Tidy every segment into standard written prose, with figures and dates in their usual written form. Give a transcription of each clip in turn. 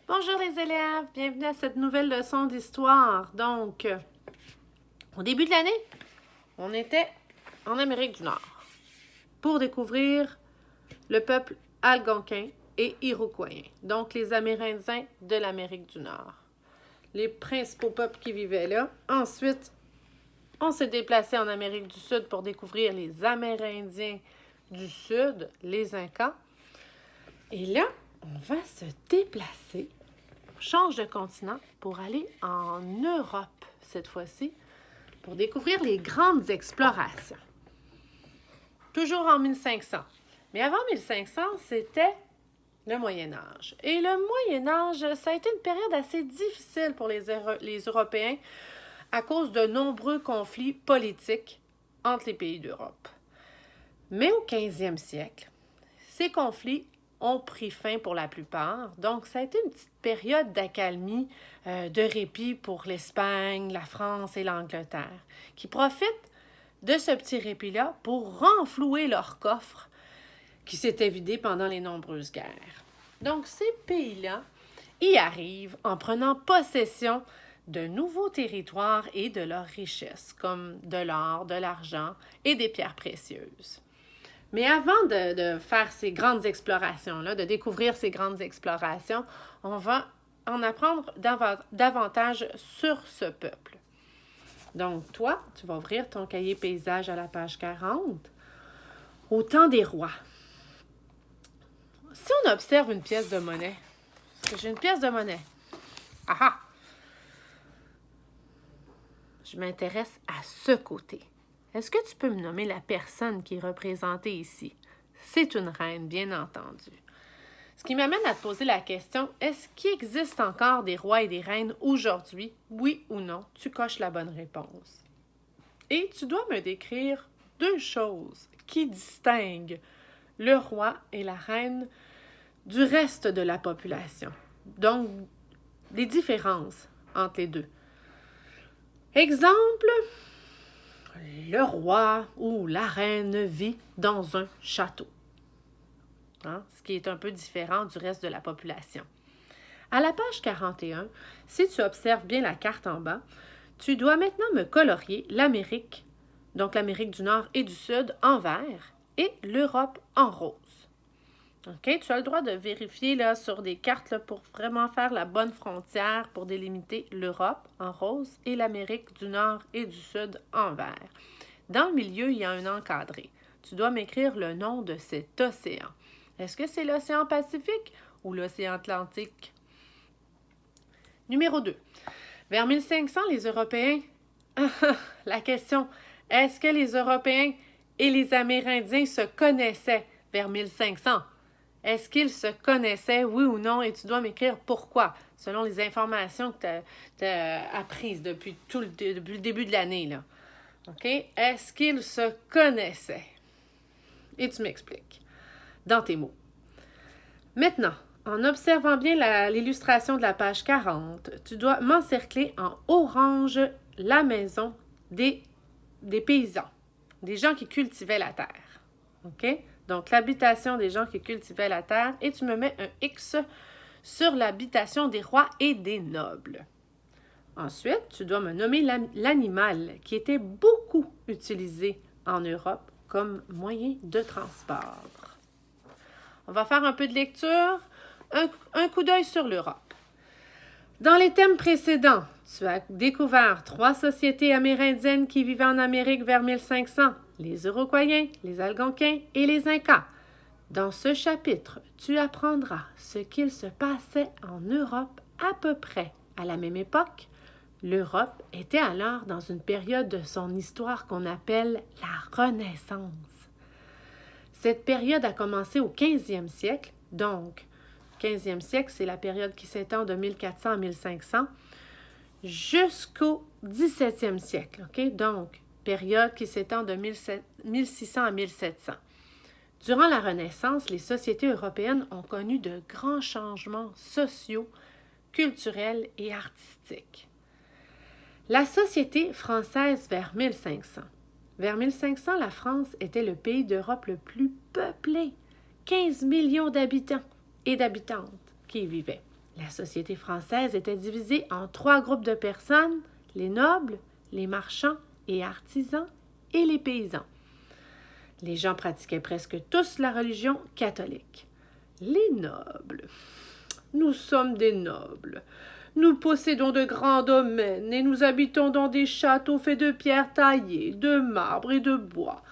Bonjour les élèves, bienvenue à cette nouvelle leçon d'histoire. Donc, au début de l'année, on était en Amérique du Nord pour découvrir le peuple algonquin et iroquoien, donc les Amérindiens de l'Amérique du Nord. Les principaux peuples qui vivaient là. Ensuite, on s'est déplacé en Amérique du Sud pour découvrir les Amérindiens du Sud, les Incas. Et là, on va se déplacer, on change de continent pour aller en Europe cette fois-ci, pour découvrir les grandes explorations. Toujours en 1500. Mais avant 1500, c'était le Moyen Âge. Et le Moyen Âge, ça a été une période assez difficile pour les Européens à cause de nombreux conflits politiques entre les pays d'Europe. Mais au 15e siècle, ces conflits ont pris fin pour la plupart. Donc, ça a été une petite période d'accalmie, de répit pour l'Espagne, la France et l'Angleterre, qui profitent de ce petit répit-là pour renflouer leurs coffres qui s'étaient vidés pendant les nombreuses guerres. Donc, ces pays-là y arrivent en prenant possession de nouveaux territoires et de leurs richesses, comme de l'or, de l'argent et des pierres précieuses. Mais avant de faire ces grandes explorations-là, de découvrir ces grandes explorations, on va en apprendre davantage sur ce peuple. Donc, toi, tu vas ouvrir ton cahier paysage à la page 40. Au temps des rois. Si on observe une pièce de monnaie, j'ai une pièce de monnaie. Ah! Je m'intéresse à ce côté. Est-ce que tu peux me nommer la personne qui est représentée ici? C'est une reine, bien entendu. Ce qui m'amène à te poser la question, est-ce qu'il existe encore des rois et des reines aujourd'hui? Oui ou non? Tu coches la bonne réponse. Et tu dois me décrire deux choses qui distinguent le roi et la reine du reste de la population. Donc, les différences entre les deux. Exemple, le roi ou la reine vit dans un château, ce qui est un peu différent du reste de la population. À la page 41, si tu observes bien la carte en bas, tu dois maintenant me colorier l'Amérique, donc l'Amérique du Nord et du Sud en vert et l'Europe en rose. OK? Tu as le droit de vérifier là, sur des cartes là, pour vraiment faire la bonne frontière pour délimiter l'Europe en rose et l'Amérique du Nord et du Sud en vert. Dans le milieu, il y a un encadré. Tu dois m'écrire le nom de cet océan. Est-ce que c'est l'océan Pacifique ou l'océan Atlantique? Numéro 2. Vers 1500, les Européens... La question, est-ce que les Européens et les Amérindiens se connaissaient vers 1500? Est-ce qu'ils se connaissaient, oui ou non? Et tu dois m'écrire pourquoi, selon les informations que tu as apprises depuis le début de l'année, là. OK? Est-ce qu'ils se connaissaient? Et tu m'expliques dans tes mots. Maintenant, en observant bien l'illustration de la page 40, tu dois m'encercler en orange la maison des paysans, des gens qui cultivaient la terre. OK? Donc, l'habitation des gens qui cultivaient la terre, et tu me mets un X sur l'habitation des rois et des nobles. Ensuite, tu dois me nommer l'animal qui était beaucoup utilisé en Europe comme moyen de transport. On va faire un peu de lecture, un coup d'œil sur l'Europe. Dans les thèmes précédents, tu as découvert 3 sociétés amérindiennes qui vivaient en Amérique vers 1500. Les Iroquoiens, les Algonquins et les Incas. Dans ce chapitre, tu apprendras ce qu'il se passait en Europe à peu près à la même époque. L'Europe était alors dans une période de son histoire qu'on appelle la Renaissance. Cette période a commencé au 15e siècle, donc 15e siècle, c'est la période qui s'étend de 1400 à 1500, jusqu'au 17e siècle, OK? Donc, période qui s'étend de 1600 à 1700. Durant la Renaissance, les sociétés européennes ont connu de grands changements sociaux, culturels et artistiques. La société française vers 1500. Vers 1500, la France était le pays d'Europe le plus peuplé, 15 millions d'habitants et d'habitantes qui y vivaient. La société française était divisée en 3 groupes de personnes, les nobles, les marchands et artisans et les paysans. Les gens pratiquaient presque tous la religion catholique. Les nobles. Nous sommes des nobles. Nous possédons de grands domaines et nous habitons dans des châteaux faits de pierres taillées, de marbre et de bois.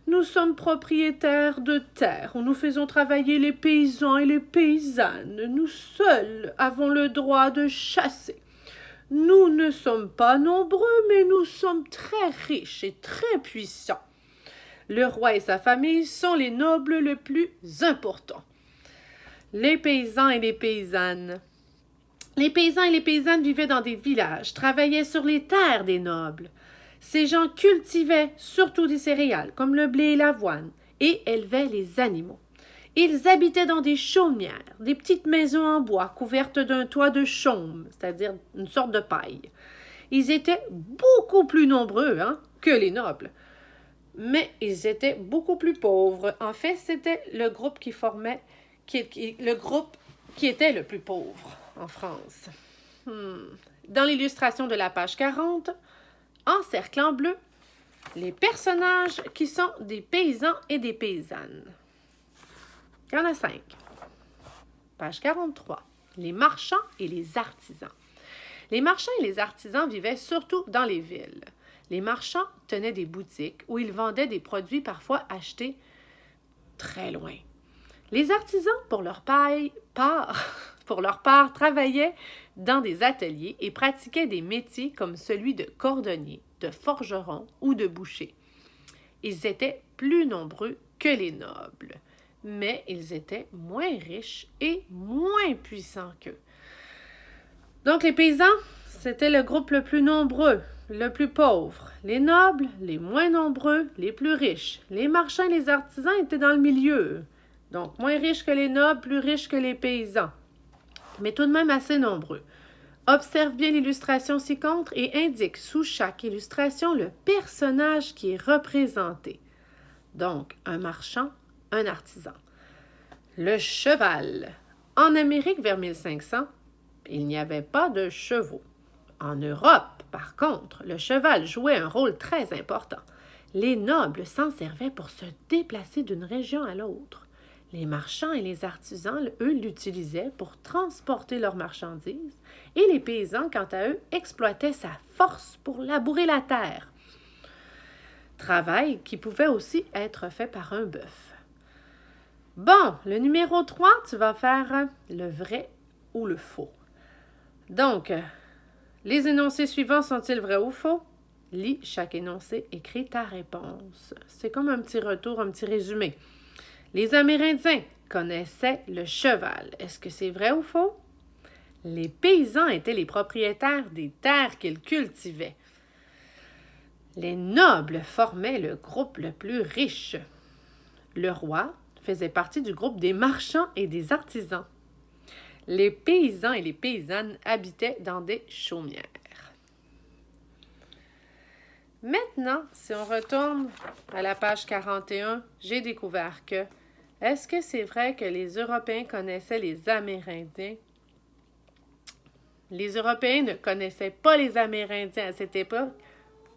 Nous sommes propriétaires de terres où nous faisons travailler les paysans et les paysannes. Nous seuls avons le droit de chasser. Nous ne sommes pas nombreux, mais nous sommes très riches et très puissants. Le roi et sa famille sont les nobles les plus importants. Les paysans et les paysannes. Les paysans et les paysannes vivaient dans des villages, travaillaient sur les terres des nobles. Ces gens cultivaient surtout des céréales, comme le blé et l'avoine, et élevaient les animaux. Ils habitaient dans des chaumières, des petites maisons en bois couvertes d'un toit de chaume, c'est-à-dire une sorte de paille. Ils étaient beaucoup plus nombreux que les nobles, mais ils étaient beaucoup plus pauvres. En fait, c'était le groupe le groupe qui était le plus pauvre en France. Dans l'illustration de la page 40, en cercle en bleu, les personnages qui sont des paysans et des paysannes. Il y en a 5. Page 43. Les marchands et les artisans. Les marchands et les artisans vivaient surtout dans les villes. Les marchands tenaient des boutiques où ils vendaient des produits parfois achetés très loin. Les artisans, pour leur part, travaillaient dans des ateliers et pratiquaient des métiers comme celui de cordonnier, de forgeron ou de boucher. Ils étaient plus nombreux que les nobles, mais ils étaient moins riches et moins puissants qu'eux. Donc les paysans, c'était le groupe le plus nombreux, le plus pauvre. Les nobles, les moins nombreux, les plus riches. Les marchands et les artisans étaient dans le milieu. Donc, moins riches que les nobles, plus riches que les paysans, mais tout de même assez nombreux. Observe bien l'illustration ci-contre et indique sous chaque illustration le personnage qui est représenté. Donc, un marchand, un artisan. Le cheval. En Amérique, vers 1500, il n'y avait pas de chevaux. En Europe, par contre, le cheval jouait un rôle très important. Les nobles s'en servaient pour se déplacer d'une région à l'autre. Les marchands et les artisans, eux, l'utilisaient pour transporter leurs marchandises et les paysans, quant à eux, exploitaient sa force pour labourer la terre. Travail qui pouvait aussi être fait par un bœuf. Bon, le numéro 3, tu vas faire le vrai ou le faux. Donc, les énoncés suivants sont-ils vrais ou faux? Lis chaque énoncé, écris ta réponse. C'est comme un petit retour, un petit résumé. Les Amérindiens connaissaient le cheval. Est-ce que c'est vrai ou faux? Les paysans étaient les propriétaires des terres qu'ils cultivaient. Les nobles formaient le groupe le plus riche. Le roi faisait partie du groupe des marchands et des artisans. Les paysans et les paysannes habitaient dans des chaumières. Maintenant, si on retourne à la page 41, j'ai découvert que est-ce que c'est vrai que les Européens connaissaient les Amérindiens? Les Européens ne connaissaient pas les Amérindiens à cette époque.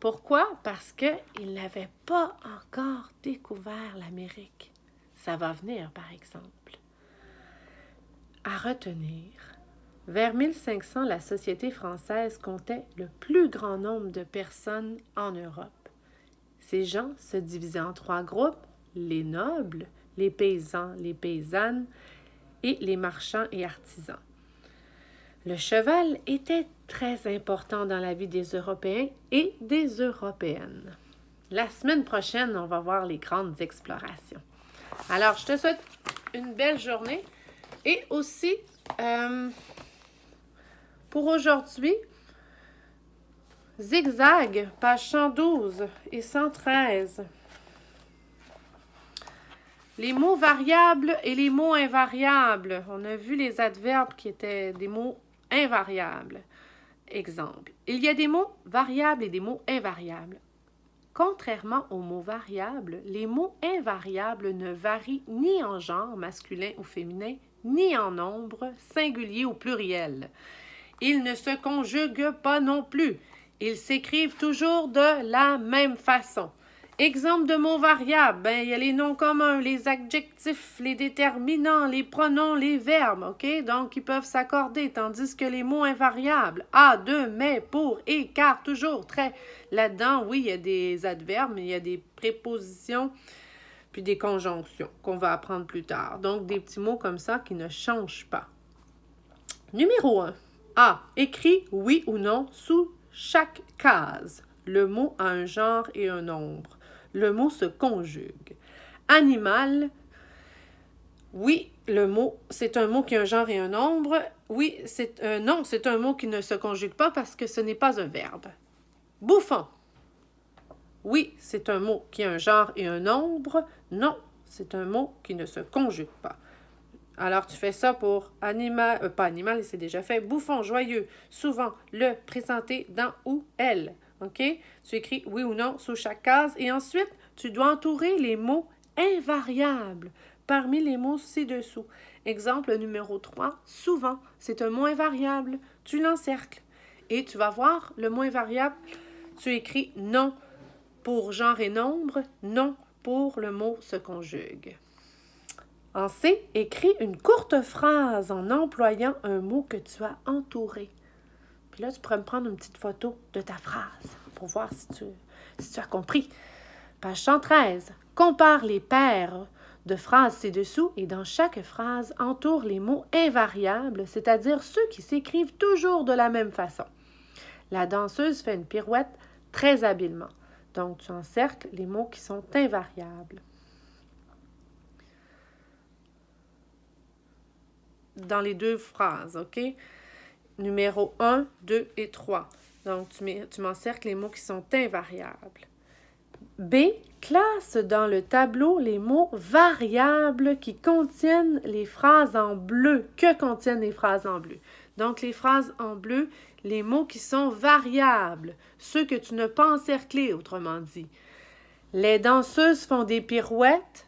Pourquoi? Parce qu'ils n'avaient pas encore découvert l'Amérique. Ça va venir, par exemple. À retenir, vers 1500, la société française comptait le plus grand nombre de personnes en Europe. Ces gens se divisaient en 3 groupes, les nobles, les paysans, les paysannes et les marchands et artisans. Le cheval était très important dans la vie des Européens et des Européennes. La semaine prochaine, on va voir les grandes explorations. Alors, je te souhaite une belle journée et aussi, pour aujourd'hui, zigzag, page 112 et 113. Les mots variables et les mots invariables. On a vu les adverbes qui étaient des mots invariables. Exemple. Il y a des mots variables et des mots invariables. Contrairement aux mots variables, les mots invariables ne varient ni en genre masculin ou féminin, ni en nombre, singulier ou pluriel. Ils ne se conjuguent pas non plus. Ils s'écrivent toujours de la même façon. Exemple de mots variables, il y a les noms communs, les adjectifs, les déterminants, les pronoms, les verbes, OK? Donc, ils peuvent s'accorder, tandis que les mots invariables, à, de, mais, pour, et, car, toujours, très. Là-dedans, oui, il y a des adverbes, mais il y a des prépositions, puis des conjonctions qu'on va apprendre plus tard. Donc, des petits mots comme ça qui ne changent pas. Numéro 1. A. Écrit oui ou non sous chaque case. Le mot a un genre et un nombre. Le mot se conjugue. Animal, oui, le mot, c'est un mot qui a un genre et un nombre. Oui, non, c'est un mot qui ne se conjugue pas parce que ce n'est pas un verbe. Bouffon, oui, c'est un mot qui a un genre et un nombre. Non, c'est un mot qui ne se conjugue pas. Alors, tu fais ça pour animal, pas animal, c'est déjà fait. Bouffon, joyeux, souvent, le, présenté dans ou elle. OK? Tu écris oui ou non sous chaque case et ensuite, tu dois entourer les mots invariables parmi les mots ci-dessous. Exemple numéro 3, souvent, c'est un mot invariable. Tu l'encercles et tu vas voir le mot invariable. Tu écris non pour genre et nombre, non pour le mot se conjugue. En C, écris une courte phrase en employant un mot que tu as entouré. Puis là, tu pourrais me prendre une petite photo de ta phrase pour voir si tu as compris. Page 113. Compare les paires de phrases ci-dessous et dans chaque phrase, entoure les mots invariables, c'est-à-dire ceux qui s'écrivent toujours de la même façon. La danseuse fait une pirouette très habilement. Donc, tu encercles les mots qui sont invariables. Dans les deux phrases, OK? Numéro 1, 2 et 3. Donc, tu m'encercles les mots qui sont invariables. B, classe dans le tableau les mots variables qui contiennent les phrases en bleu. Que contiennent les phrases en bleu? Donc, les phrases en bleu, les mots qui sont variables, ceux que tu n'as pas encerclés, autrement dit. Les danseuses font des pirouettes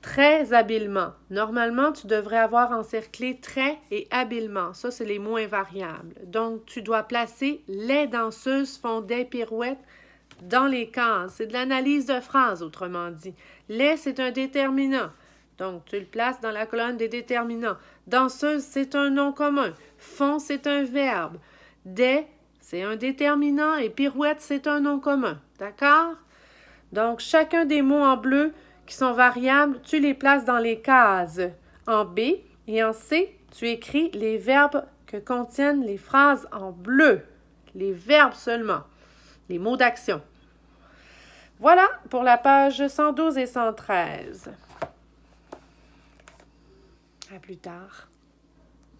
très habilement. Normalement, tu devrais avoir encerclé très et habilement. Ça, c'est les mots invariables. Donc, tu dois placer les danseuses font des pirouettes dans les cases. C'est de l'analyse de phrase, autrement dit. Les, c'est un déterminant. Donc, tu le places dans la colonne des déterminants. Danseuse, c'est un nom commun. Font, c'est un verbe. Des, c'est un déterminant et pirouette, c'est un nom commun. D'accord? Donc, chacun des mots en bleu qui sont variables, tu les places dans les cases. En B et en C, tu écris les verbes que contiennent les phrases en bleu. Les verbes seulement. Les mots d'action. Voilà pour la page 112 et 113. À plus tard.